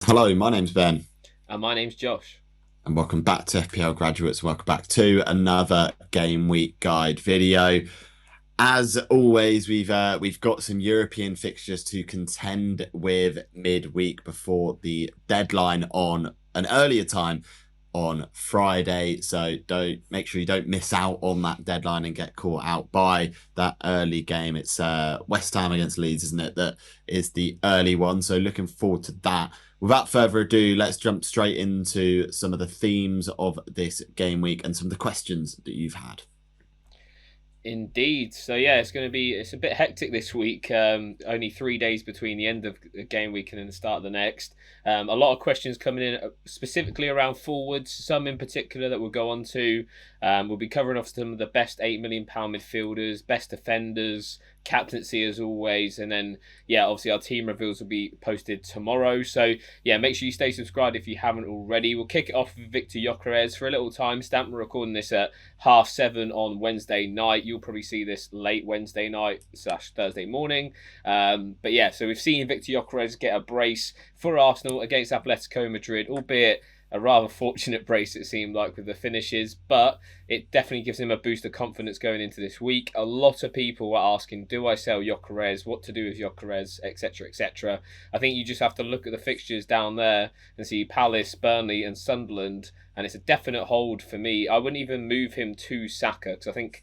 Hello, my name's Ben, And my name's Josh. and welcome back to FPL Graduates. Welcome back to another Game Week Guide video. As always, we've got some European fixtures to contend with midweek before the deadline on an earlier time on Friday. So don't make sure you don't miss out on that deadline and get caught out by that early game. It's West Ham against Leeds, isn't it? That is the early one. So looking forward to that. Without further ado, let's jump straight into some of the themes of this game week and some of the questions that you've had. Indeed. So yeah, it's a bit hectic this week. Only 3 days between the end of the game week and then the start of the next. A lot of questions coming in specifically around forwards. Some in particular that we'll go on to. We'll be covering off some of the best £8 million midfielders, best defenders, captaincy as always, and then yeah, obviously our team reveals will be posted tomorrow. So yeah, make sure you stay subscribed if you haven't already. We'll kick it off with Victor Gyokeres for a little time stamp. We're recording this at 7:30 on Wednesday night. You'll probably see this late Wednesday night / Thursday morning. But yeah, so we've seen Victor Gyokeres get a brace for Arsenal against Atletico Madrid, albeit a rather fortunate brace it seemed like with the finishes, but it definitely gives him a boost of confidence going into this week. A lot of people were asking, do I sell Gyokeres, what to do with Gyokeres, etc, etc. I think you just have to look at the fixtures down there and see Palace, Burnley and Sunderland, and it's a definite hold for me. I wouldn't even move him to Saka because I think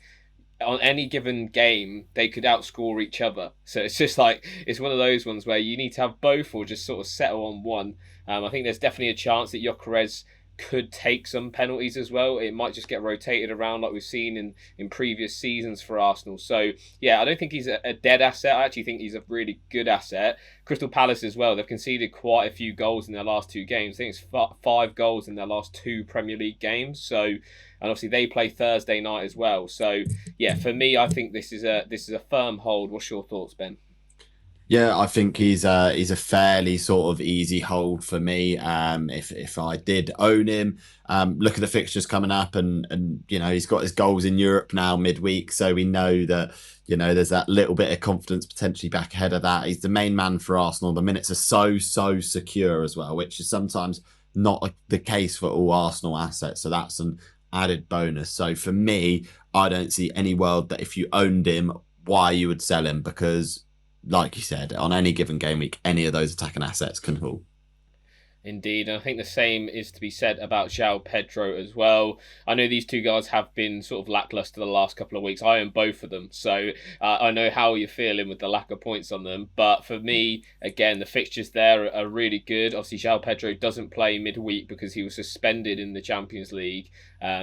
on any given game they could outscore each other. So it's just like it's one of those ones where you need to have both or just sort of settle on one. I think there's definitely a chance that Jokeres could take some penalties as well. It might just get rotated around like we've seen in previous seasons for Arsenal. So yeah, I don't think he's a dead asset. I actually think he's a really good asset. Crystal Palace as well. They've conceded quite a few goals in their last two games. I think it's 5 goals in their last two Premier League games. So, and obviously they play Thursday night as well. So yeah, for me, I think this is a firm hold. What's your thoughts, Ben? Yeah, I think he's a fairly sort of easy hold for me. If I did own him, look at the fixtures coming up, and he's got his goals in Europe now midweek, so we know that there's that little bit of confidence potentially back ahead of that. He's the main man for Arsenal. The minutes are so secure as well, which is sometimes not the case for all Arsenal assets. So that's an added bonus. So for me, I don't see any world that if you owned him, why you would sell him because like you said, on any given game week, any of those attacking assets can haul. Indeed, and I think the same is to be said about Joao Pedro as well. I know these two guys have been sort of lackluster the last couple of weeks. I own both of them, so I know how you're feeling with the lack of points on them. But for me, again, the fixtures there are really good. Obviously, Joao Pedro doesn't play midweek because he was suspended in the Champions League.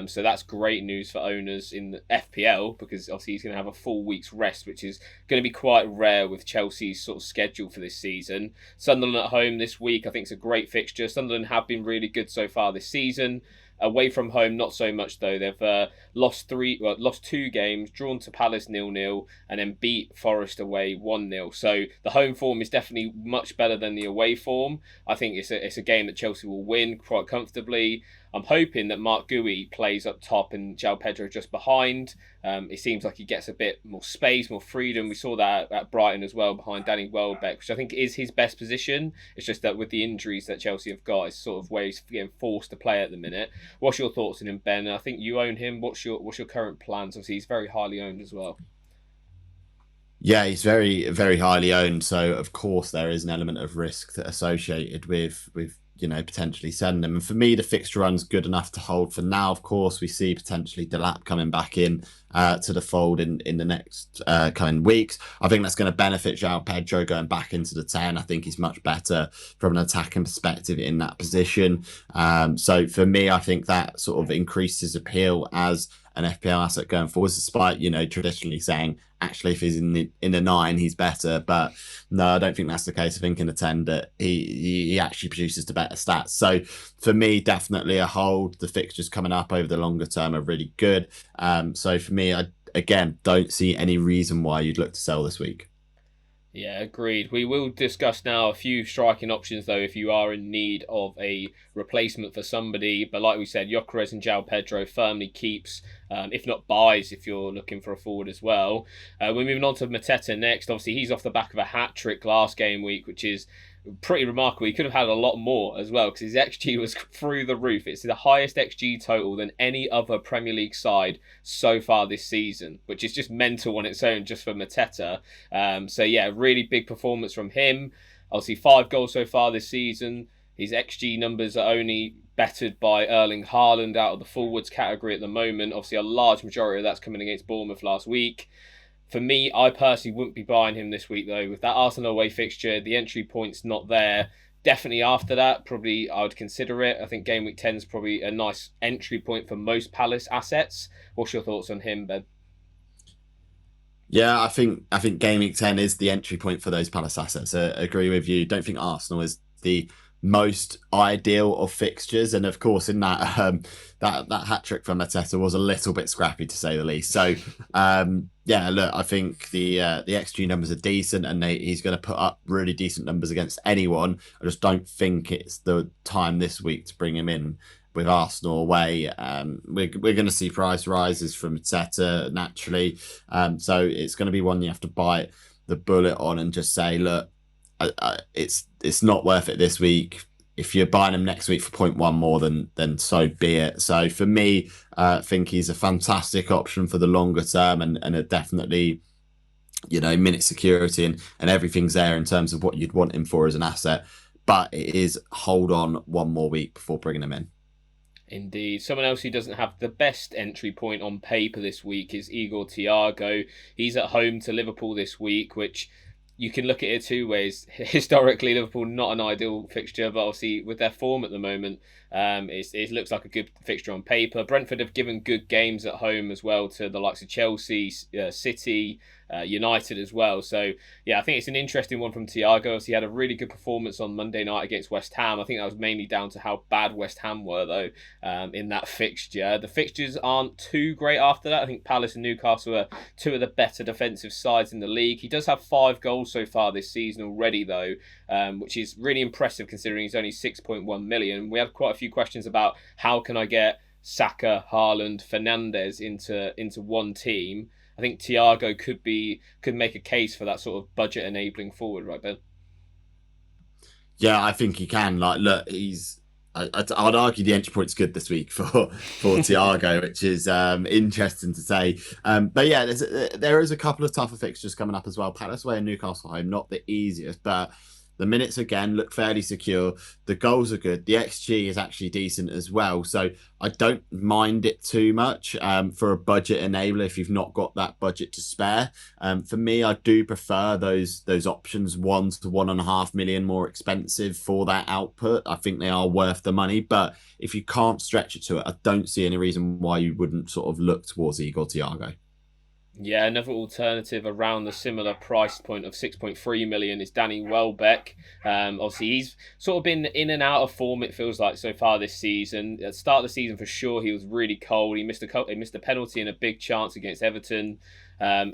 So that's great news for owners in the FPL because obviously he's going to have a full week's rest, which is going to be quite rare with Chelsea's sort of schedule for this season. Sunderland at home this week, I think it's a great fixture. Sunderland have been really good so far this season. Away from home, not so much though. They've lost 2 games, drawn to Palace 0-0, and then beat Forest away 1-0. So the home form is definitely much better than the away form. I think it's a game that Chelsea will win quite comfortably. I'm hoping that Mark Gui plays up top and Joao Pedro just behind. It seems like he gets a bit more space, more freedom. We saw that at Brighton as well behind Danny Welbeck, which I think is his best position. It's just that with the injuries that Chelsea have got, it's sort of where he's getting forced to play at the minute. What's your thoughts on him, Ben? I think you own him. What's your current plans? Obviously, he's very highly owned as well. Yeah, he's very highly owned, so of course there is an element of risk that associated with potentially selling him. And for me, the fixture run's good enough to hold for now. Of course, we see potentially Delap coming back in to the fold in the next coming weeks. I think that's going to benefit Joao Pedro going back into the 10. I think he's much better from an attacking perspective in that position. So for me, I think that sort of increases appeal as an FPL asset going forward, despite traditionally saying actually if he's in the 9 he's better, but no, I don't think that's the case. I think in the 10 that he actually produces the better stats. So for me, definitely a hold. The fixtures coming up over the longer term are really good. So for me, I again don't see any reason why you'd look to sell this week. Yeah, agreed. We will discuss now a few striking options, though, if you are in need of a replacement for somebody. But like we said, Jokeres and Joao Pedro firmly keeps, if not buys, if you're looking for a forward as well. We're moving on to Mateta next. Obviously, he's off the back of a hat trick last game week, which is pretty remarkable. He could have had a lot more as well because his XG was through the roof. It's the highest XG total than any other Premier League side so far this season, which is just mental on its own just for Mateta. So yeah, really big performance from him. Obviously, 5 goals so far this season. His XG numbers are only bettered by Erling Haaland out of the forwards category at the moment. Obviously, a large majority of that's coming against Bournemouth last week. For me, I personally wouldn't be buying him this week though. With that Arsenal away fixture, the entry point's not there. Definitely after that, probably I would consider it. I think game week 10 is probably a nice entry point for most Palace assets. What's your thoughts on him, Ben? Yeah, I think game week 10 is the entry point for those Palace assets. I agree with you. Don't think Arsenal is the most ideal of fixtures, and of course, in that that hat trick from Mateta was a little bit scrappy to say the least. So, yeah, look, I think the XG numbers are decent, and he's going to put up really decent numbers against anyone. I just don't think it's the time this week to bring him in with Arsenal away. We're going to see price rises from Mateta naturally, so it's going to be one you have to bite the bullet on and just say, look, it's not worth it this week. If you're buying him next week for 0.1 more, then so be it. So for me, I think he's a fantastic option for the longer term, and a definitely, minute security and everything's there in terms of what you'd want him for as an asset. But it is hold on one more week before bringing him in. Indeed. Someone else who doesn't have the best entry point on paper this week is Igor Thiago. He's at home to Liverpool this week, which you can look at it two ways. Historically, Liverpool not an ideal fixture, but obviously with their form at the moment, it looks like a good fixture on paper. Brentford have given good games at home as well to the likes of Chelsea, City, United as well. So yeah, I think it's an interesting one from Thiago. He had a really good performance on Monday night against West Ham. I think that was mainly down to how bad West Ham were though in that fixture. The fixtures aren't too great after that. I think Palace and Newcastle are two of the better defensive sides in the league. He does have 5 goals so far this season already though, which is really impressive considering he's only 6.1 million. We had quite a few questions about how can I get Saka, Haaland, Fernandes into one team. I think Thiago could make a case for that sort of budget enabling forward, right, Ben? Yeah, I think he can. Like, look, he's. I'd argue the entry point's good this week for Thiago, which is interesting to say. But yeah, there is a couple of tougher fixtures coming up as well. Palace away and Newcastle home, not the easiest, but the minutes again look fairly secure. The goals are good. The XG is actually decent as well. So I don't mind it too much for a budget enabler if you've not got that budget to spare. For me, I do prefer those options 1 to 1.5 million more expensive for that output. I think they are worth the money. But if you can't stretch it to it, I don't see any reason why you wouldn't sort of look towards Igor Thiago. Yeah, another alternative around the similar price point of 6.3 million is Danny Welbeck. Obviously, he's sort of been in and out of form, it feels like, so far this season. At the start of the season, for sure, he was really cold. He missed a penalty and a big chance against Everton.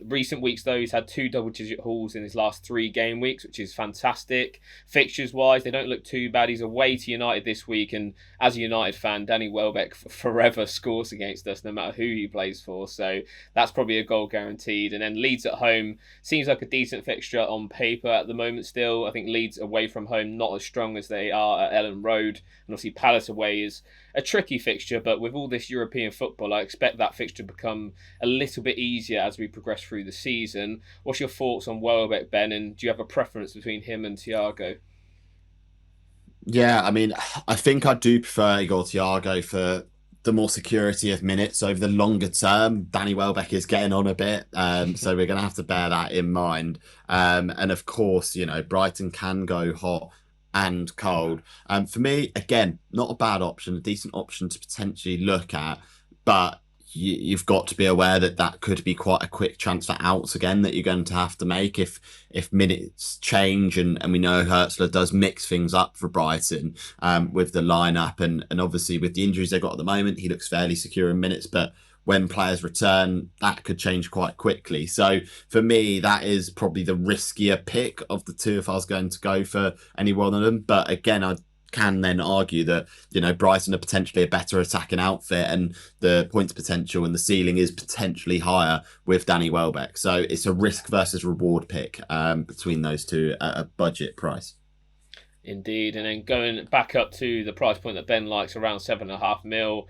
Recent weeks, though, he's had 2 double-digit hauls in his last 3 game weeks, which is fantastic. Fixtures-wise, they don't look too bad. He's away to United this week, and as a United fan, Danny Welbeck forever scores against us, no matter who he plays for. So that's probably a goal guaranteed. And then Leeds at home seems like a decent fixture on paper at the moment still. I think Leeds away from home not as strong as they are at Ellen Road. And obviously Palace away is a tricky fixture, but with all this European football, I expect that fixture to become a little bit easier as we progress through the season. What's your thoughts on Welbeck, Ben? And do you have a preference between him and Thiago? Yeah, I mean, I think I do prefer Igor Thiago for the more security of minutes over the longer term. Danny Welbeck is getting on a bit, so we're going to have to bear that in mind. And of course, Brighton can go hot and cold. For me, again, not a bad option, a decent option to potentially look at, but you've got to be aware that that could be quite a quick transfer out again that you're going to have to make if minutes change, and we know Hertzler does mix things up for Brighton with the lineup, and obviously with the injuries they've got at the moment, he looks fairly secure in minutes, but when players return, that could change quite quickly. So for me, that is probably the riskier pick of the two if I was going to go for any one of them. But again, I can then argue that, Brighton are potentially a better attacking outfit, and the points potential and the ceiling is potentially higher with Danny Welbeck. So it's a risk versus reward pick between those two at a budget price. Indeed, and then going back up to the price point that Ben likes, around 7.5 mil.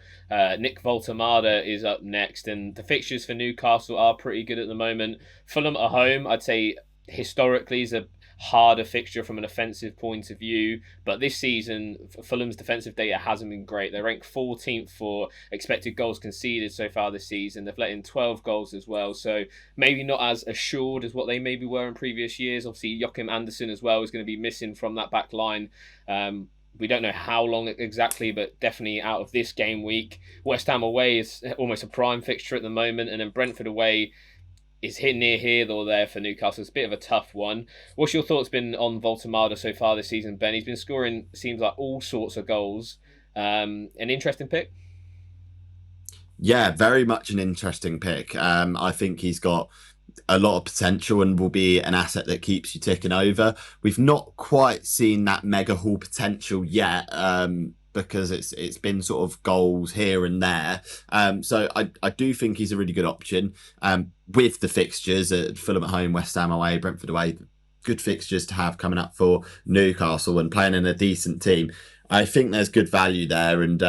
Nick Voltemada is up next, and the fixtures for Newcastle are pretty good at the moment. Fulham at home, I'd say historically is a harder fixture from an offensive point of view, but this season Fulham's defensive data hasn't been great. They're ranked 14th for expected goals conceded so far this season. They've let in 12 goals as well, so maybe not as assured as what they maybe were in previous years. Obviously, Joachim Andersen as well is going to be missing from that back line. We don't know how long exactly, but definitely out of this game week. West Ham away is almost a prime fixture at the moment, and then Brentford away is hit near here or there for Newcastle. It's a bit of a tough one. What's your thoughts been on Voltemada so far this season, Ben? He's been scoring, seems like, all sorts of goals. An interesting pick? Yeah, very much an interesting pick. I think he's got a lot of potential and will be an asset that keeps you ticking over. We've not quite seen that mega haul potential yet, because it's been sort of goals here and there. So I do think he's a really good option. With the fixtures at Fulham at home, West Ham away, Brentford away, good fixtures to have coming up for Newcastle and playing in a decent team. I think there's good value there, and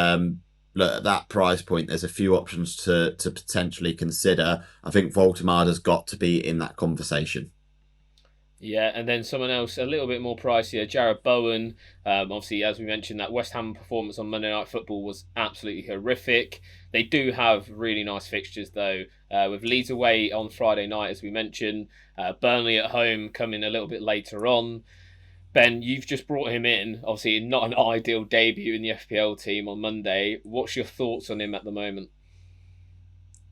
look, at that price point, there's a few options to potentially consider. I think Voltemada's got to be in that conversation. Yeah, and then someone else a little bit more pricier, Jared Bowen. Obviously, as we mentioned, that West Ham performance on Monday Night Football was absolutely horrific. They do have really nice fixtures though, with Leeds away on Friday night, as we mentioned. Burnley at home coming a little bit later on. Ben, you've just brought him in. Obviously, not an ideal debut in the FPL team on Monday. What's your thoughts on him at the moment?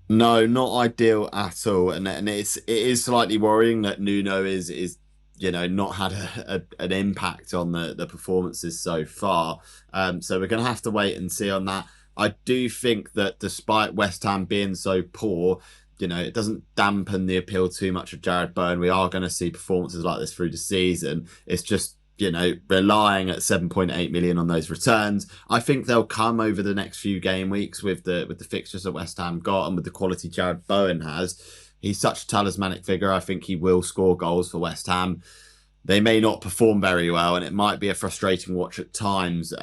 No, not ideal at all, and it is slightly worrying that Nuno is not had an impact on the performances so far. So we're gonna have to wait and see on that. I do think that despite West Ham being so poor, it doesn't dampen the appeal too much of Jared Bowen. We are going to see performances like this through the season. It's just, relying at 7.8 million on those returns. I think they'll come over the next few game weeks with the fixtures that West Ham got and with the quality Jared Bowen has. He's such a talismanic figure. I think he will score goals for West Ham. They may not perform very well, and it might be a frustrating watch at times,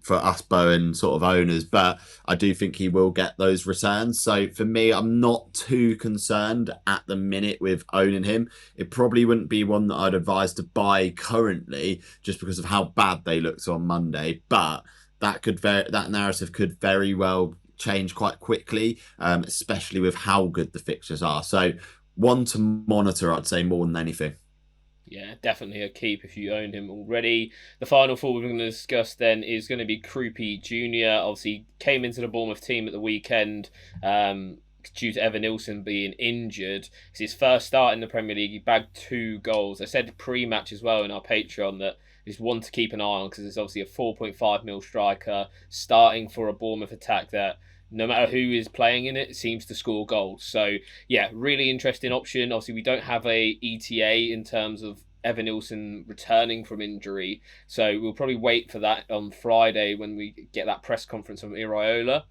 for us Bowen sort of owners, but I do think he will get those returns. So for me, I'm not too concerned at the minute with owning him. It probably wouldn't be one that I'd advise to buy currently, just because of how bad they looked on Monday. But that narrative could very well change quite quickly, especially with how good the fixtures are. So one to monitor, I'd say, more than anything. Yeah, definitely a keep if you owned him already. The final four we're going to discuss then is going to be Krupi Jr. Obviously, came into the Bournemouth team at the weekend due to Evan Nilsson being injured. It's his first start in the Premier League. He bagged 2 goals. I said pre-match as well in our Patreon that is one to keep an eye on because it's obviously a 4.5 mil striker starting for a Bournemouth attack that no matter who is playing in it, seems to score goals. So yeah, really interesting option. Obviously, we don't have a ETA in terms of Evan Nilsson returning from injury, so we'll probably wait for that on Friday when we get that press conference from Iraola.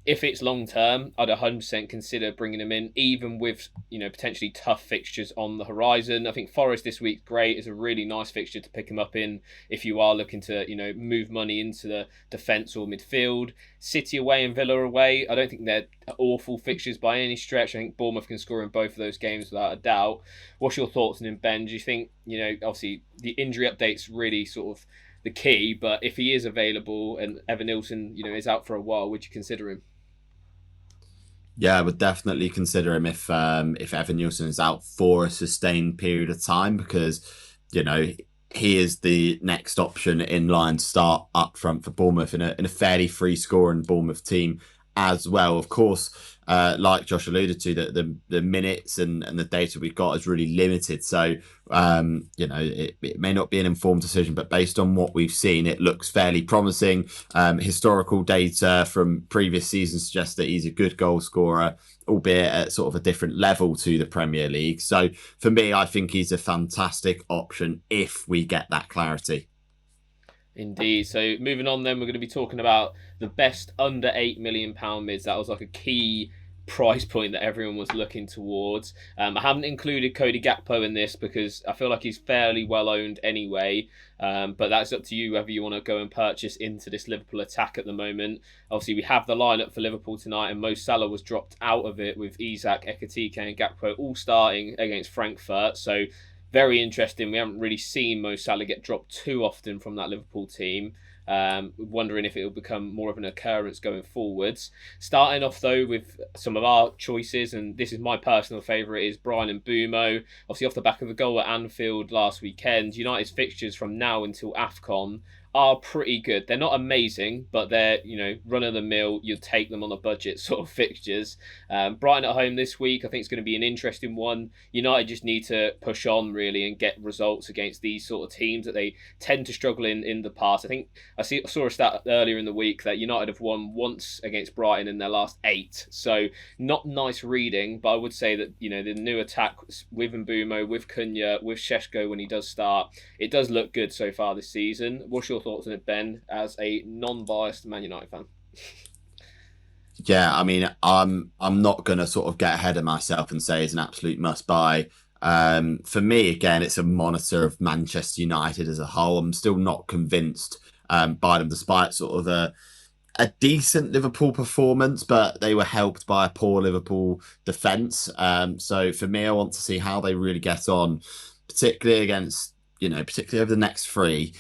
If it's long term, I'd 100% consider bringing him in, even with potentially tough fixtures on the horizon. I think Forest this week's great. It's a really nice fixture to pick him up in if you are looking to move money into the defence or midfield. City away and Villa away. I don't think they're awful fixtures by any stretch. I think Bournemouth can score in both of those games without a doubt. What's your thoughts on him, Ben? Do you think obviously the injury update's really sort of the key, but if he is available and Evan Nilsson is out for a while, would you consider him? Yeah, I would definitely consider him if Evan Nielsen is out for a sustained period of time, because you know he is the next option in line to start up front for Bournemouth in a fairly free scoring Bournemouth team as well. Of course, like Josh alluded to, the minutes and the data we've got is really limited. So it may not be an informed decision, but based on what we've seen, it looks fairly promising. Historical data from previous seasons suggests that he's a good goal scorer, albeit at sort of a different level to the Premier League. So for me, I think he's a fantastic option if we get that clarity. Indeed. So moving on, then we're going to be talking about the best under £8 million mids. That was like a key price point that everyone was looking towards. I haven't included Cody Gakpo in this because I feel like he's fairly well owned anyway. But that's up to you whether you want to go and purchase into this Liverpool attack at the moment. Obviously, we have the lineup for Liverpool tonight, and Mo Salah was dropped out of it with Isak, Ekitike, and Gakpo all starting against Frankfurt. So very interesting. We haven't really seen Mo Salah get dropped too often from that Liverpool team. Wondering if it will become more of an occurrence going forwards. Starting off though with some of our choices, and this is my personal favourite, is Bryan Mbeumo. Obviously off the back of the goal at Anfield last weekend, United's fixtures from now until AFCON are pretty good. They're not amazing, but they're, run of the mill. You'd take them on a budget sort of fixtures. Brighton at home this week, I think it's going to be an interesting one. United just need to push on really and get results against these sort of teams that they tend to struggle in the past. I think I saw a stat earlier in the week that United have won once against Brighton in their last 8. So not nice reading, but I would say that, the new attack with Mbeumo, with Cunha, with Šeško when he does start, it does look good so far this season. What's your thoughts on it, Ben, as a non-biased Man United fan? Yeah, I mean, I'm not gonna sort of get ahead of myself and say it's an absolute must buy. For me, again, it's a monitor of Manchester United as a whole. I'm still not convinced by them, despite sort of a decent Liverpool performance, but they were helped by a poor Liverpool defence. So for me, I want to see how they really get on, particularly against, particularly over the next 3,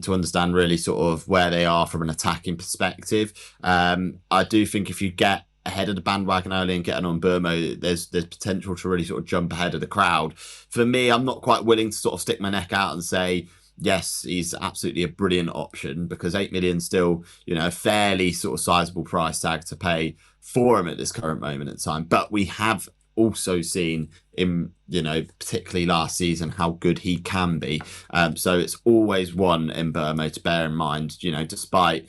to understand really sort of where they are from an attacking perspective. I do think if you get ahead of the bandwagon early and getting on Burmo, there's potential to really sort of jump ahead of the crowd. For me, I'm not quite willing to sort of stick my neck out and say, yes, he's absolutely a brilliant option, because 8 million still, a fairly sort of sizable price tag to pay for him at this current moment in time. But we have also seen in, particularly last season, how good he can be. So it's always one in Burmo to bear in mind, despite,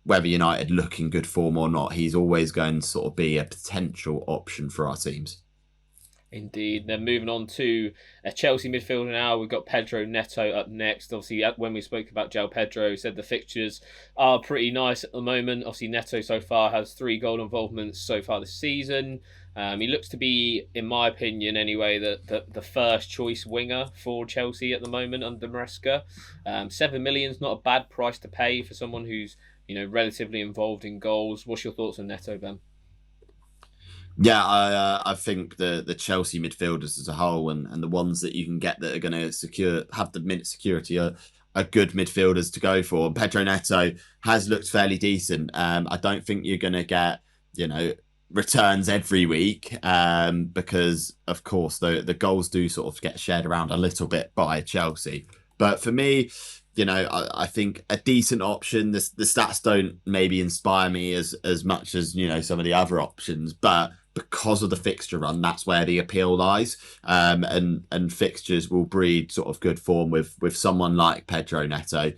whether United look in good form or not, he's always going to sort of be a potential option for our teams. Indeed. Then moving on to a Chelsea midfielder now, we've got Pedro Neto up next. Obviously, when we spoke about Joao Pedro, said the fixtures are pretty nice at the moment. Obviously, Neto so far has 3 goal involvements so far this season. He looks to be, in my opinion anyway, the first choice winger for Chelsea at the moment under Maresca. 7 million is not a bad price to pay for someone who's, relatively involved in goals. What's your thoughts on Neto, Ben? Yeah, I think the Chelsea midfielders as a whole, and the ones that you can get that are going to have the minute security are good midfielders to go for. Pedro Neto has looked fairly decent. I don't think you're going to get, returns every week, because of course the goals do sort of get shared around a little bit by Chelsea. But for me, I think a decent option. The stats don't maybe inspire me as much as, some of the other options, but because of the fixture run, that's where the appeal lies. And fixtures will breed sort of good form with someone like Pedro Neto,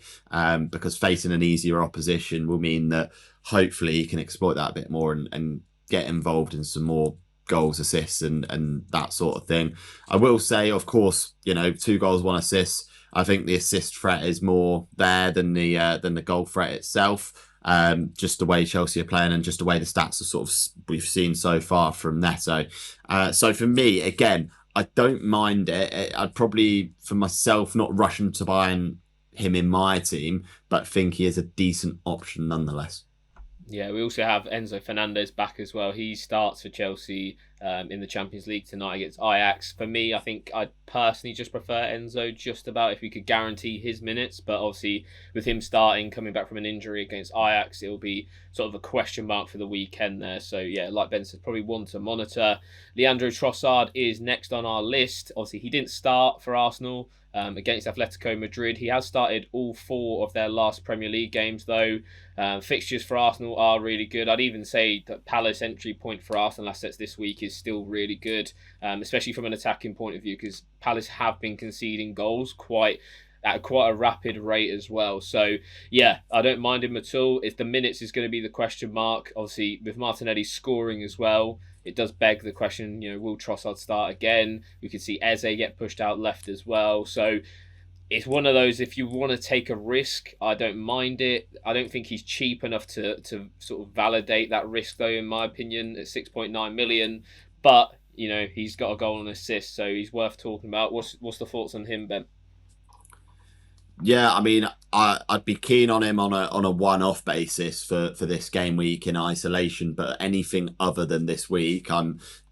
because facing an easier opposition will mean that hopefully he can exploit that a bit more and get involved in some more goals, assists, and that sort of thing. I will say, of course, 2 goals, 1 assist. I think the assist threat is more there than the goal threat itself. Just the way Chelsea are playing and just the way the stats are sort of we've seen so far from Neto. So for me, again, I don't mind it. I'd probably, for myself, not rush into buying him in my team, but think he is a decent option nonetheless. Yeah, we also have Enzo Fernandez back as well. He starts for Chelsea in the Champions League tonight against Ajax. For me, I think I'd personally just prefer Enzo just about if we could guarantee his minutes. But obviously, with him starting, coming back from an injury against Ajax, it'll be sort of a question mark for the weekend there. So yeah, like Ben said, probably one to monitor. Leandro Trossard is next on our list. Obviously, he didn't start for Arsenal against Atletico Madrid. He has started all 4 of their last Premier League games, though. Fixtures for Arsenal are really good. I'd even say that Palace entry point for Arsenal assets this week is still really good, especially from an attacking point of view, because Palace have been conceding goals at quite a rapid rate as well. So yeah, I don't mind him at all. If the minutes is going to be the question mark, obviously with Martinelli scoring as well, it does beg the question, will Trossard start again? We could see Eze get pushed out left as well. So it's one of those, if you want to take a risk, I don't mind it. I don't think he's cheap enough to sort of validate that risk, though, in my opinion, at 6.9 million. But, he's got a goal and assist, so he's worth talking about. What's the thoughts on him, Ben? Yeah, I mean, I'd be keen on him on a one-off basis for this game week in isolation, but anything other than this week,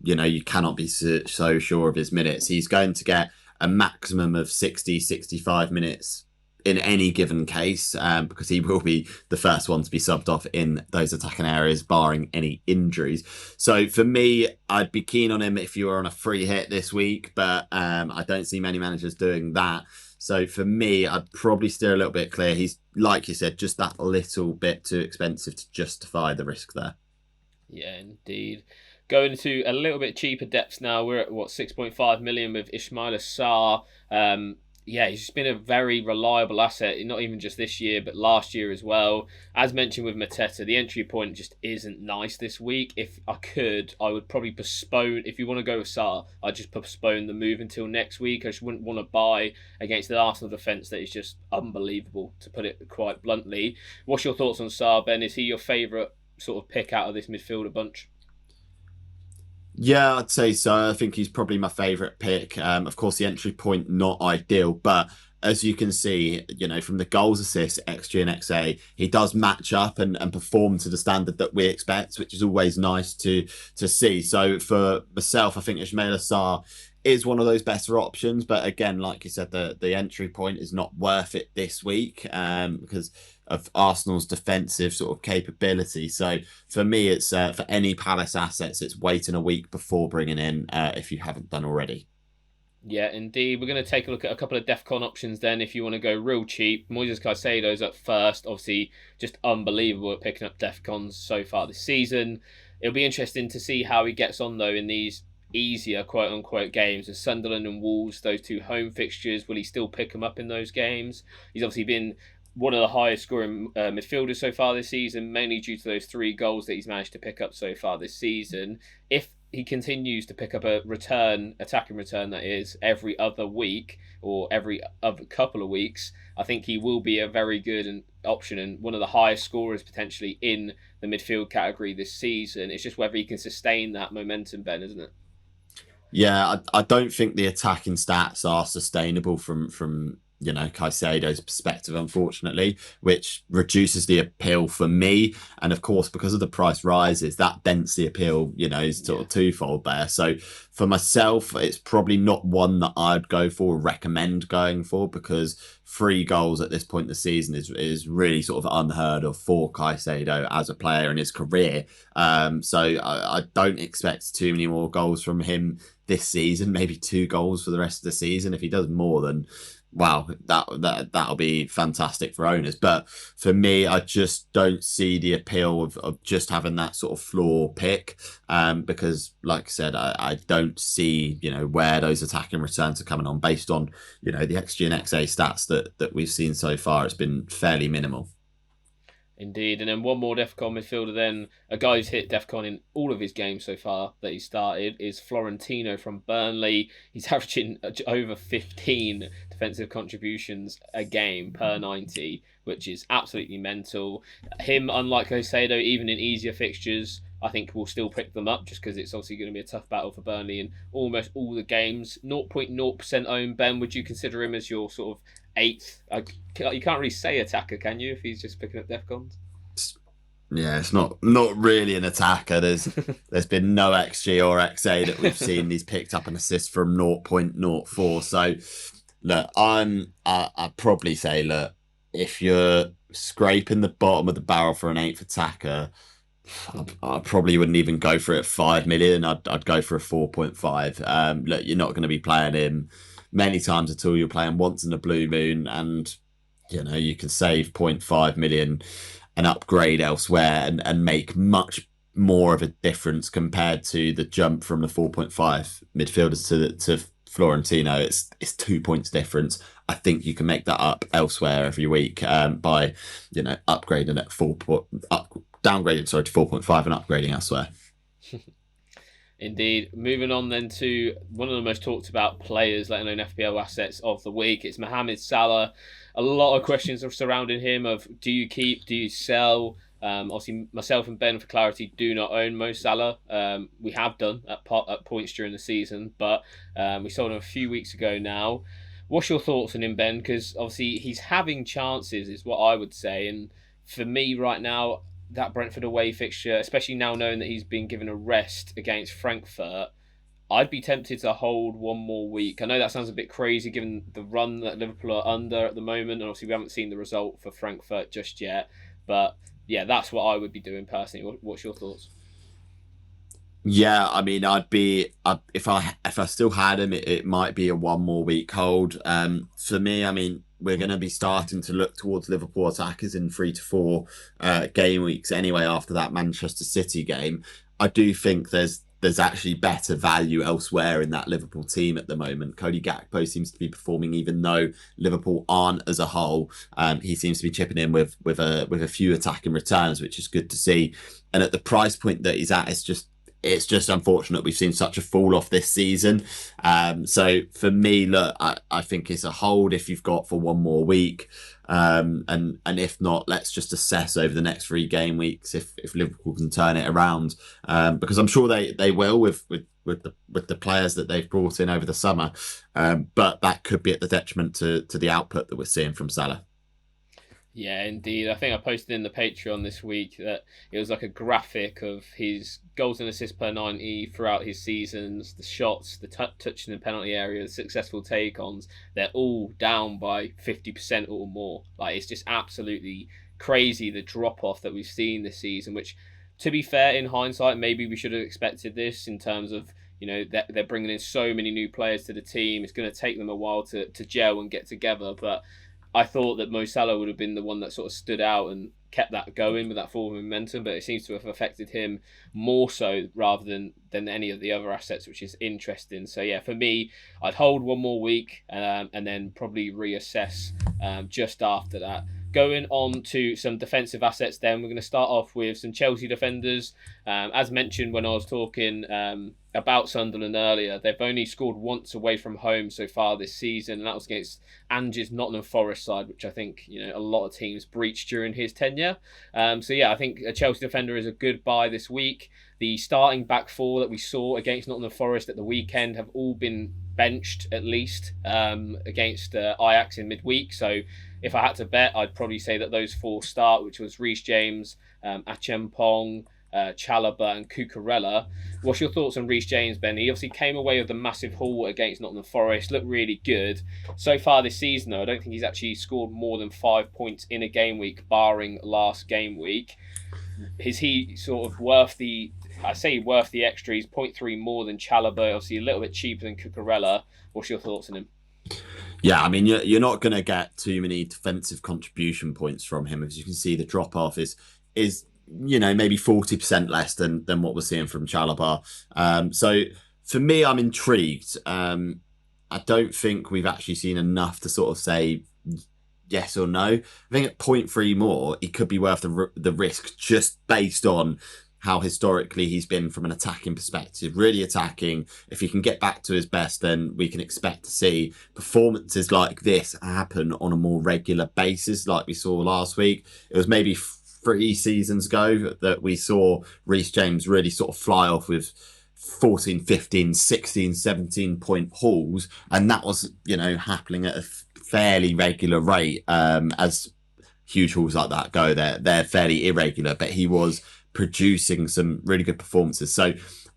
you cannot be so sure of his minutes. He's going to get a maximum of 60-65 minutes in any given case, because he will be the first one to be subbed off in those attacking areas, barring any injuries. So for me, I'd be keen on him if you were on a free hit this week, but I don't see many managers doing that. So for me, I'd probably steer a little bit clear. He's, like you said, just that little bit too expensive to justify the risk there. Yeah, indeed. Going to a little bit cheaper depths now. We're at 6.5 million with Ismail Sarr. Yeah, he's just been a very reliable asset, not even just this year, but last year as well. As mentioned with Mateta, the entry point just isn't nice this week. If I could, I would probably postpone. If you want to go with Sarr, I'd just postpone the move until next week. I just wouldn't want to buy against the Arsenal defence that is just unbelievable, to put it quite bluntly. What's your thoughts on Sarr, Ben? Is he your favourite sort of pick out of this midfielder bunch? Yeah, I'd say so. I think he's probably my favourite pick. Of course, the entry point not ideal, but as you can see, from the goals, assists, XG and XA, he does match up and perform to the standard that we expect, which is always nice to see. So for myself, I think Ismail Assar is one of those better options, but again, like you said, the entry point is not worth it this week, because of Arsenal's defensive sort of capability. So for me, it's for any Palace assets, it's waiting a week before bringing in, if you haven't done already. Yeah, indeed. We're going to take a look at a couple of DEFCON options then if you want to go real cheap. Moises Caicedo's at first. Obviously, just unbelievable at picking up DEFCONs so far this season. It'll be interesting to see how he gets on, though, in these easier quote-unquote games. With Sunderland and Wolves, those two home fixtures, will he still pick them up in those games? He's obviously been one of the highest scoring midfielders so far this season, mainly due to those 3 goals that he's managed to pick up so far this season. If he continues to pick up a attacking return, that is, every other week or every other couple of weeks, I think he will be a very good option and one of the highest scorers potentially in the midfield category this season. It's just whether he can sustain that momentum, Ben, isn't it? Yeah, I don't think the attacking stats are sustainable from Caicedo's perspective, unfortunately, which reduces the appeal for me. And of course, because of the price rises, that dents the appeal, is sort of twofold there. So for myself, it's probably not one that I'd go for or recommend going for, because 3 goals at this point in the season is really sort of unheard of for Caicedo as a player in his career. So I don't expect too many more goals from him this season, maybe 2 goals for the rest of the season. If he does more, then wow, that'll be fantastic for owners. But for me, I just don't see the appeal of just having that sort of floor pick, because like I said, I don't see where those attacking returns are coming on based on the XG and XA stats that we've seen so far. It's been fairly minimal. Indeed, and then one more DEFCON midfielder. Then a guy who's hit DEFCON in all of his games so far that he started is Florentino from Burnley. He's averaging over 15 defensive contributions a game per 90, which is absolutely mental. Him, unlike Caicedo, even in easier fixtures, I think we'll still pick them up just because it's obviously going to be a tough battle for Burnley in almost all the games. 0.0% own. Ben, would you consider him as your sort of eighth? You can't really say attacker, can you, if he's just picking up DEFCONs? Yeah, it's not really an attacker. There's been no XG or XA that we've seen. He's picked up an assist from 0.04. So look, I'd probably say, look, if you're scraping the bottom of the barrel for an 8th attacker, I probably wouldn't even go for it at 5 million. I'd go for a 4.5. Look, you're not going to be playing him many times at all. You're playing once in a blue moon, and you can save 0.5 million and upgrade elsewhere and make much more of a difference compared to the jump from the 4.5 midfielders to Florentino. It's 2 points difference. I think you can make that up elsewhere every week, by upgrading at downgrading to 4.5 and upgrading elsewhere. Indeed. Moving on then to one of the most talked about players, let alone FPL assets of the week. It's Mohamed Salah. A lot of questions are surrounding him of do you keep, do you sell? Obviously, myself and Ben, for clarity, do not own Mo Salah. We have done at points during the season, but we sold him a few weeks ago now. What's your thoughts on him, Ben? Because obviously he's having chances, is what I would say. And for me right now, that Brentford away fixture, especially now knowing that he's been given a rest against Frankfurt, I'd be tempted to hold one more week. I know that sounds a bit crazy given the run that Liverpool are under at the moment, and obviously we haven't seen the result for Frankfurt just yet. But yeah, that's what I would be doing personally. What's your thoughts? Yeah, I mean, if I still had him, it might be a one more week hold. For me, I mean, we're going to be starting to look towards Liverpool attackers in 3 to 4 game weeks anyway. After that Manchester City game, I do think there's actually better value elsewhere in that Liverpool team at the moment. Cody Gakpo seems to be performing, even though Liverpool aren't as a whole. He seems to be chipping in with a few attacking returns, which is good to see. And at the price point that he's at, it's just unfortunate we've seen such a fall off this season. So for me, look, I think it's a hold if you've got for one more week. And if not, let's just assess over the next 3 game weeks if Liverpool can turn it around. Because I'm sure they will with the players that they've brought in over the summer. But that could be at the detriment to the output that we're seeing from Salah. Yeah, indeed. I think I posted in the Patreon this week that it was like a graphic of his goals and assists per 90 throughout his seasons, the shots, the touch in the penalty area, the successful take-ons. They're all down by 50% or more. Like, it's just absolutely crazy, the drop-off that we've seen this season, which, to be fair, in hindsight, maybe we should have expected this in terms of, they're bringing in so many new players to the team. It's going to take them a while to gel and get together, but I thought that Mo Salah would have been the one that sort of stood out and kept that going with that forward momentum, but it seems to have affected him more so rather than any of the other assets, which is interesting. So yeah, for me, I'd hold one more week and then probably reassess just after that. Going on to some defensive assets, then we're going to start off with some Chelsea defenders. As mentioned when I was talking about Sunderland earlier, they've only scored once away from home so far this season, and that was against Ange's Nottingham Forest side, which I think a lot of teams breached during his tenure. So yeah, I think a Chelsea defender is a good buy this week. The starting back four that we saw against Nottingham Forest at the weekend have all been benched at least against Ajax in midweek. So if I had to bet, I'd probably say that those four start, which was Reece James, Achampong, Chalobah and Cucurella. What's your thoughts on Reece James, Ben? He obviously came away with a massive haul against Nottingham Forest, looked really good. So far this season, though, I don't think he's actually scored more than 5 points in a game week, barring last game week. Is he sort of worth the extra? He's 0.3 more than Chalobah, obviously a little bit cheaper than Cucurella. What's your thoughts on him? Yeah, I mean, you're not going to get too many defensive contribution points from him. As you can see, the drop off is maybe 40% less than what we're seeing from Chalobah. So for me, I'm intrigued. I don't think we've actually seen enough to sort of say yes or no. I think at 0.3 more, it could be worth the risk just based on how historically he's been from an attacking perspective, really attacking. If he can get back to his best, then we can expect to see performances like this happen on a more regular basis, like we saw last week. It was maybe 3 seasons ago that we saw Reece James really sort of fly off with 14, 15, 16, 17 point hauls. And that was, happening at a fairly regular rate. As huge hauls like that go, they're fairly irregular, but he was producing some really good performances. So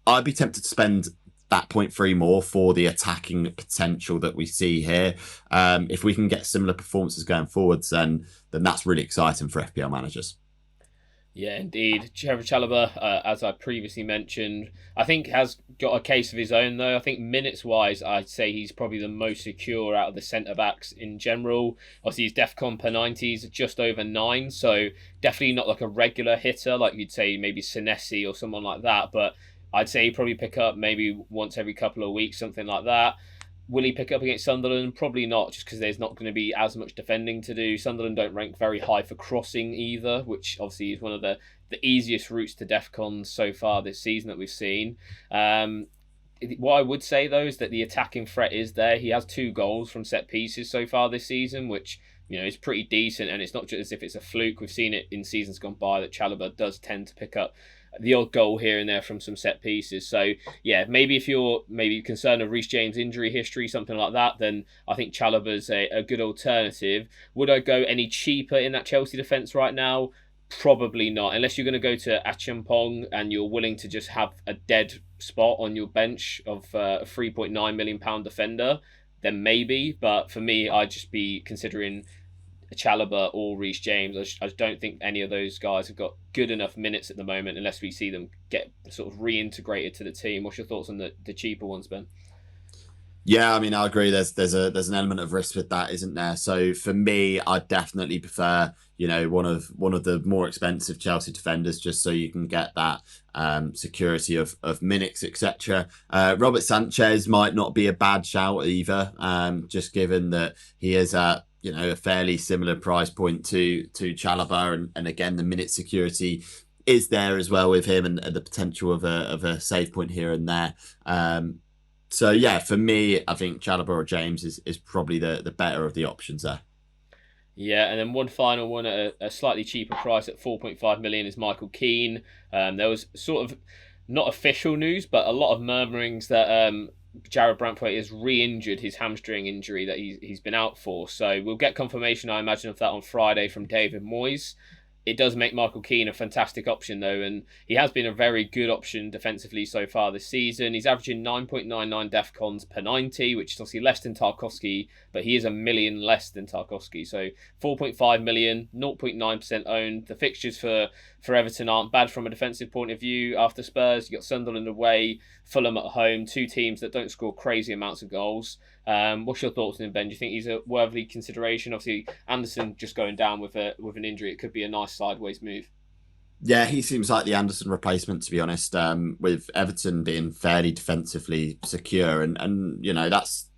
I'd be tempted to spend that 0.3 more for the attacking potential that we see here. If we can get similar performances going forwards, then that's really exciting for FPL managers. Yeah, indeed. Trevor Chalobah, as I previously mentioned, I think has got a case of his own, though. I think minutes-wise, I'd say he's probably the most secure out of the centre-backs in general. Obviously, his DEFCON per 90s just over 9, so definitely not like a regular hitter, like you'd say maybe Senesi or someone like that, but I'd say he'd probably pick up maybe once every couple of weeks, something like that. Will he pick up against Sunderland? Probably not, just because there's not going to be as much defending to do. Sunderland don't rank very high for crossing either, which obviously is one of the easiest routes to DEFCON so far this season that we've seen. What I would say though is that the attacking threat is there. He has 2 goals from set pieces so far this season, which is pretty decent. And it's not just as if it's a fluke. We've seen it in seasons gone by that Chalobah does tend to pick up the odd goal here and there from some set pieces. So yeah, maybe if you're maybe concerned of Reece James' injury history, something like that, then I think Chalobah's a good alternative. Would I go any cheaper in that Chelsea defence right now? Probably not, unless you're going to go to Acheampong and you're willing to just have a dead spot on your bench of a £3.9 million defender, then maybe. But for me, I'd just be considering Chalobah or Reece James. I just don't think any of those guys have got good enough minutes at the moment unless we see them get sort of reintegrated to the team. What's your thoughts on the cheaper ones, Ben? Yeah, I mean, I agree. There's an element of risk with that, isn't there? So for me, I definitely prefer one of the more expensive Chelsea defenders, just so you can get that security of minutes, etc. Robert Sanchez might not be a bad shout either, just given that he is at a fairly similar price point to Chalobah, and again the minute security is there as well with him, and the potential of a save point here and there. So yeah, for me, I think Chalobah or James is probably the better of the options there. Yeah, and then one final one at a slightly cheaper price at 4.5 million is Michael Keane. There was sort of not official news, but a lot of murmurings that Jared Brantwaite has re-injured his hamstring injury that he's been out for. So we'll get confirmation, I imagine, of that on Friday from David Moyes. It does make Michael Keane a fantastic option, though, and he has been a very good option defensively so far this season. He's averaging 9.99 DEFCONs per 90, which is obviously less than Tarkowski, but he is 1 million less than Tarkowski. So 4.5 million, 0.9% owned. The fixtures for Everton aren't bad from a defensive point of view. After Spurs, you've got Sunderland away, Fulham at home, 2 teams that don't score crazy amounts of goals. What's your thoughts on him, Ben? Do you think he's a worthy consideration? Obviously, Anderson just going down with an injury, it could be a nice sideways move. Yeah, he seems like the Anderson replacement, to be honest. With Everton being fairly defensively secure, and that's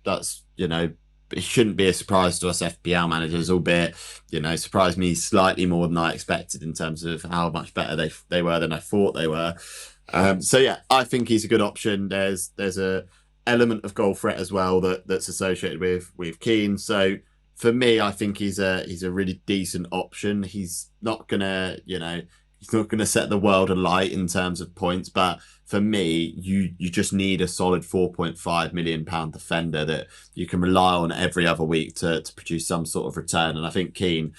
it shouldn't be a surprise to us FPL managers, albeit surprised me slightly more than I expected in terms of how much better they were than I thought they were. So yeah, I think he's a good option. There's a element of goal threat as well that's associated with Keane. So for me, I think he's a really decent option. He's not gonna set the world alight in terms of points, but for me, you just need a solid £4.5 million defender that you can rely on every other week to produce some sort of return. And I think Keane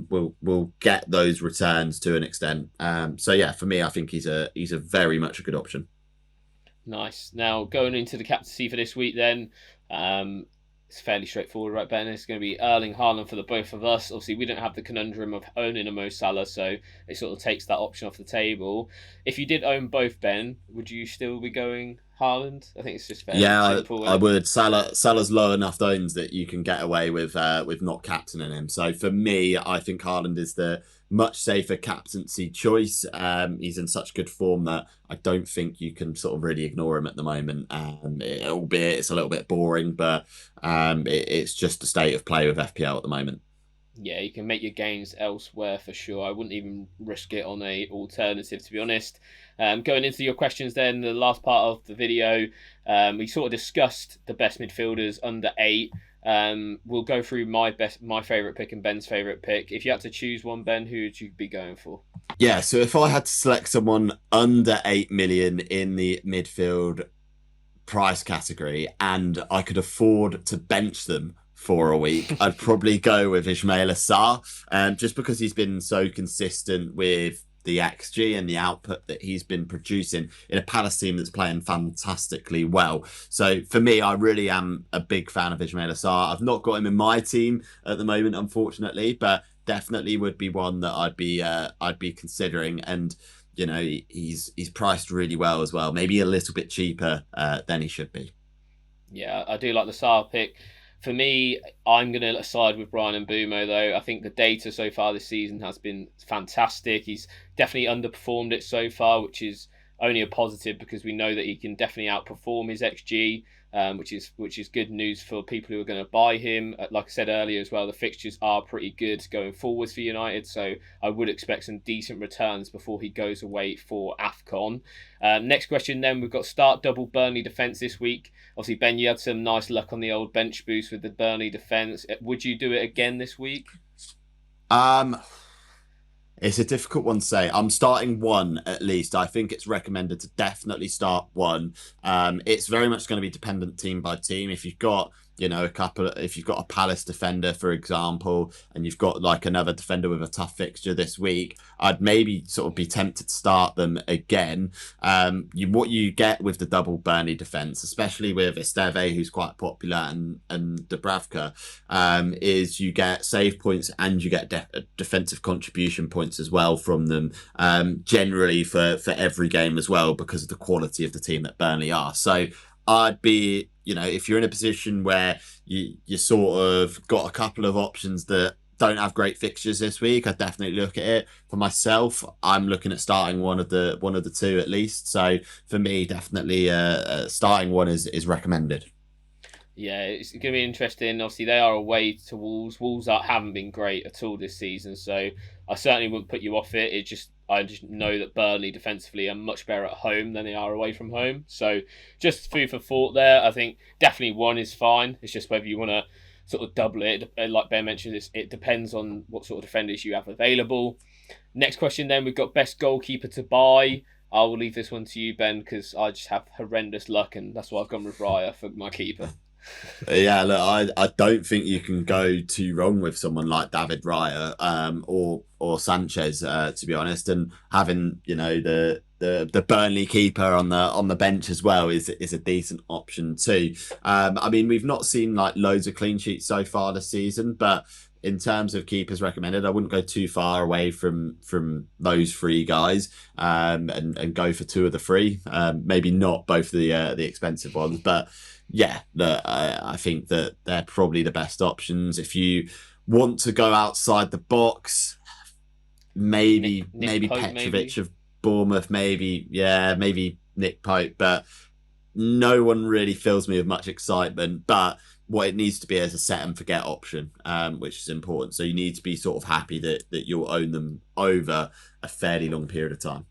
will get those returns to an extent. So yeah, for me, I think he's a very much a good option. Nice. Now, going into the captaincy for this week then, it's fairly straightforward, right, Ben? It's going to be Erling Haaland for the both of us. Obviously, we don't have the conundrum of owning a Mo Salah, so it sort of takes that option off the table. If you did own both, Ben, would you still be going Haaland? I think it's just fairly simple. I would. Salah's low enough owns that you can get away with not captaining him. So for me, I think Haaland is the much safer captaincy choice. He's in such good form that I don't think you can sort of really ignore him at the moment. Albeit it's a little bit boring, but it's just the state of play with FPL at the moment. Yeah, you can make your gains elsewhere for sure. I wouldn't even risk it on a alternative, to be honest. Going into your questions then, the last part of the video, we sort of discussed the best midfielders under 8. We'll go through my favourite pick and Ben's favourite pick. If you had to choose one, Ben, who would you be going for? Yeah, so if I had to select someone under 8 million in the midfield price category and I could afford to bench them for a week, I'd probably go with Ismaila Sarr, just because he's been so consistent with the XG and the output that he's been producing in a Palace team that's playing fantastically well. So for me, I really am a big fan of Ismaila Sarr. I've not got him in my team at the moment, unfortunately, but definitely would be one that I'd be considering. And he's priced really well as well, maybe a little bit cheaper than he should be. Yeah, I do like the Sarr pick. For me, I'm going to side with Brian Mbeumo, though. I think the data so far this season has been fantastic. He's definitely underperformed it so far, which is only a positive because we know that he can definitely outperform his XG. Which is good news for people who are going to buy him. Like I said earlier as well, the fixtures are pretty good going forwards for United, so I would expect some decent returns before he goes away for AFCON. Next question then, we've got start double Burnley defence this week. Obviously, Ben, you had some nice luck on the old bench boost with the Burnley defence. Would you do it again this week? Um, It's a difficult one to say. I'm starting one at least. I think it's recommended to definitely start one. It's very much going to be dependent team by team. If you've got, if you've got a Palace defender, for example, and you've got like another defender with a tough fixture this week, I'd maybe sort of be tempted to start them again. What you get with the double Burnley defense, especially with Esteve, who's quite popular, and Dubravka, is you get save points and you get defensive contribution points as well from them, generally for every game as well, because of the quality of the team that Burnley are. So I'd be, if you're in a position where you sort of got a couple of options that don't have great fixtures this week, I'd definitely look at it. For myself, I'm looking at starting one of the two at least. So for me, definitely starting one is recommended. Yeah, it's going to be interesting. Obviously, they are away to Wolves. Wolves haven't been great at all this season, so I certainly wouldn't put you off it. I just know that Burnley defensively are much better at home than they are away from home. So just food for thought there. I think definitely one is fine. It's just whether you want to sort of double it. Like Ben mentioned, it depends on what sort of defenders you have available. Next question then, we've got best goalkeeper to buy. I will leave this one to you, Ben, because I just have horrendous luck, and that's why I've gone with Raya for my keeper. Yeah, look, I don't think you can go too wrong with someone like David Raya, or Sanchez, to be honest. And having the Burnley keeper on the bench as well is a decent option too. I mean, we've not seen like loads of clean sheets so far this season, but in terms of keepers recommended, I wouldn't go too far away from those three guys, and go for two of the three. Maybe not both the expensive ones, but yeah, I think that they're probably the best options. If you want to go outside the box, maybe Pope, Petrovic maybe. of Bournemouth, maybe Nick Pope, but no one really fills me with much excitement. But what it needs to be is a set and forget option, which is important. So you need to be sort of happy that you'll own them over a fairly long period of time.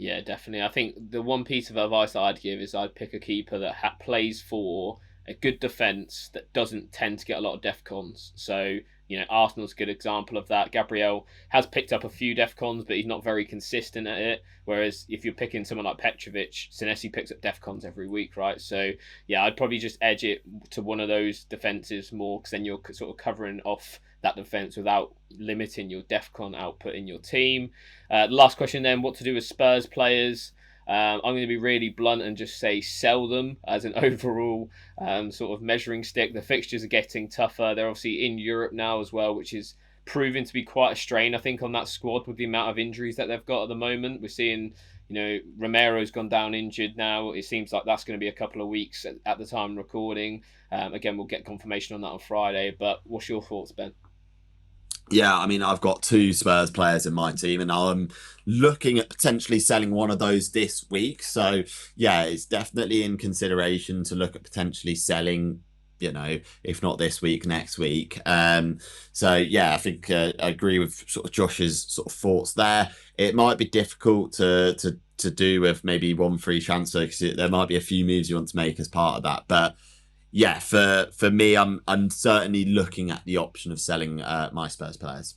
Yeah, definitely. I think the one piece of advice I'd give is I'd pick a keeper that plays for a good defence that doesn't tend to get a lot of defcons. So, Arsenal's a good example of that. Gabriel has picked up a few defcons, but he's not very consistent at it. Whereas if you're picking someone like Petrovic, Senesi picks up defcons every week, right? So, yeah, I'd probably just edge it to one of those defences more, because then you're sort of covering off that defence without limiting your defcon output in your team. Last question then, what to do with Spurs players? I'm going to be really blunt and just say sell them as an overall sort of measuring stick. The fixtures are getting tougher. They're obviously in Europe now as well, which is proving to be quite a strain, I think, on that squad with the amount of injuries that they've got at the moment. We're seeing, Romero's gone down injured now. It seems like that's going to be a couple of weeks at the time recording. Again, we'll get confirmation on that on Friday. But what's your thoughts, Ben? Yeah, I mean, I've got two Spurs players in my team, and I'm looking at potentially selling one of those this week. So, yeah, it's definitely in consideration to look at potentially selling, if not this week, next week. So, yeah, I think I agree with sort of Josh's sort of thoughts there. It might be difficult to do with maybe one free transfer, because there might be a few moves you want to make as part of that, but yeah, for me, I'm certainly looking at the option of selling my Spurs players.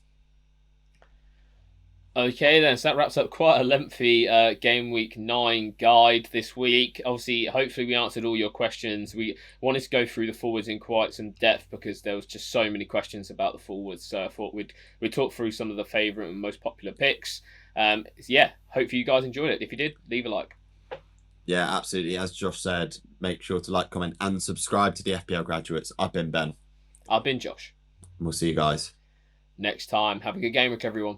Okay, then, so that wraps up quite a lengthy Game Week 9 guide this week. Obviously, hopefully we answered all your questions. We wanted to go through the forwards in quite some depth because there was just so many questions about the forwards. So I thought we'd talk through some of the favourite and most popular picks. Yeah, hopefully you guys enjoyed it. If you did, leave a like. Yeah, absolutely. As Josh said, make sure to like, comment, and subscribe to the FPL Graduates. I've been Ben. I've been Josh. And we'll see you guys Next time, have a good game week, everyone.